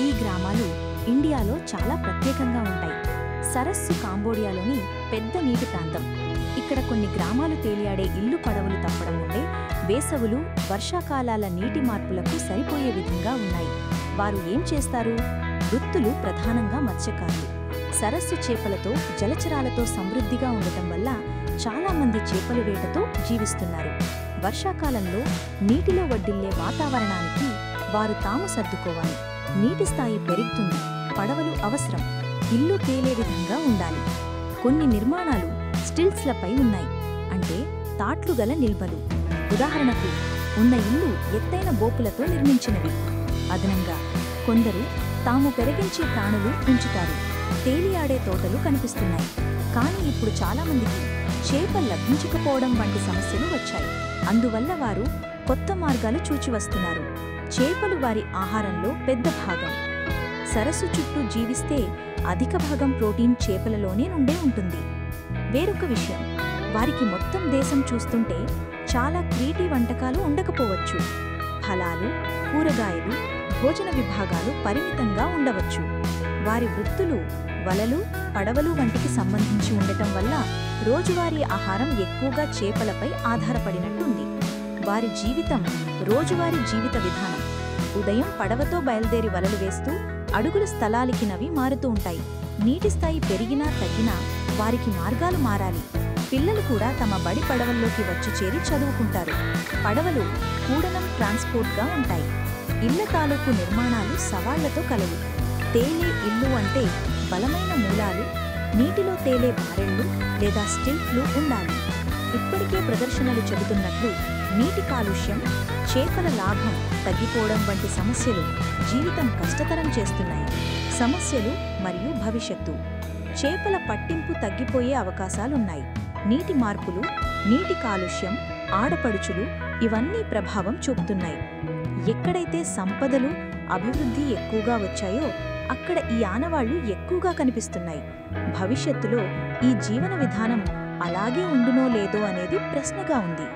ఈ గ్రామాలు ఇండియాలో చాలా ప్రత్యేకంగా ఉంటాయి. సరస్సు కాంబోడియాలోని పెద్ద నీటి ప్రాంతం. ఇక్కడ కొన్ని గ్రామాలు తేలియాడే ఇల్లు పడవలు తప్పడం ఉండే వేసవులు, వర్షాకాలాల నీటి మార్పులకు సరిపోయే విధంగా ఉన్నాయి. వారు ఏం చేస్తారు? వృత్తులు ప్రధానంగా మత్స్యకారులు. సరస్సు చేపలతో, జలచరాలతో సమృద్ధిగా ఉండటం వల్ల చాలామంది చేపల వేటతో జీవిస్తున్నారు. వర్షాకాలంలో నీటిలో వడ్డిల్లే వాతావరణానికి వారు తాము సర్దుకోవాలి. నీటి స్థాయి పెరుగుతుంది, పడవలు అవసరం, ఇల్లు తేలే విధంగా ఉండాలి. కొన్ని నిర్మాణాలు స్టిల్స్లపై ఉన్నాయి, అంటే తాట్లు గల నిల్వలు. ఉదాహరణకు ఉన్న ఇల్లు ఎత్తైన బోపులతో నిర్మించినవి. అదనంగా కొందరు తాము పెరిగించే ప్రాణులు ఉంచుతారు. తేలియాడే తోటలు కనిపిస్తున్నాయి. కానీ ఇప్పుడు చాలామందికి చేపలు లభించకపోవడం వంటి సమస్యలు వచ్చాయి. అందువల్ల వారు కొత్త మార్గాలు చూచివస్తున్నారు. చేపలు వారి ఆహారంలో పెద్ద భాగం. సరస్సు చుట్టూ జీవిస్తే అధిక భాగం ప్రోటీన్ చేపలలోనే నుండే ఉంటుంది. వేరొక విషయం, వారికి మొత్తం దేశం చూస్తుంటే చాలా క్రియేటివ్ వంటకాలు ఉండకపోవచ్చు. ఫలాలు, కూరగాయలు, భోజన విభాగాలు పరిమితంగా ఉండవచ్చు. వారి వృత్తులు వలలు, పడవలు వంటికి సంబంధించి ఉండటం వల్ల రోజువారీ ఆహారం ఎక్కువగా చేపలపై ఆధారపడినట్టుంది. వారి జీవితం రోజువారీ జీవిత విధానం. ఉదయం పడవతో బయలుదేరి వలలు వేస్తూ అడుగుల స్థలాలికినవి మారుతూ ఉంటాయి. నీటి స్థాయి పెరిగినా తగ్గినా వారికి మార్గాలు మారాలి. పిల్లలు కూడా తమ బడి పడవల్లోకి వచ్చి చేరి చదువుకుంటారు. పడవలు కూడనం ట్రాన్స్పోర్ట్గా ఉంటాయి. ఇళ్ల తాలూకు నిర్మాణాలు సవాళ్లతో కలవు. తేలే ఇల్లు అంటే బలమైన మూలాలు, నీటిలో తేలే బారెళ్ళు లేదా స్టిల్ట్లు ఉండాలి. ఇప్పటికే ప్రదర్శనలు చెబుతున్నట్లు నీటి కాలుష్యం, చేపల లాభం తగ్గిపోవడం వంటి సమస్యలు జీవితం కష్టతరం చేస్తున్నాయి. సమస్యలు మరియు భవిష్యత్తు. చేపల పట్టింపు తగ్గిపోయే అవకాశాలున్నాయి. నీటి మార్పులు, నీటి కాలుష్యం, ఆడపడుచులు ఇవన్నీ ప్రభావం చూపుతున్నాయి. ఎక్కడైతే సంపదలు, అభివృద్ధి ఎక్కువగా వచ్చాయో అక్కడ ఈ ఆనవాళ్లు ఎక్కువగా కనిపిస్తున్నాయి. భవిష్యత్తులో ఈ జీవన విధానం అలాగే ఉండునో లేదో అనేది ప్రశ్నగా ఉంది.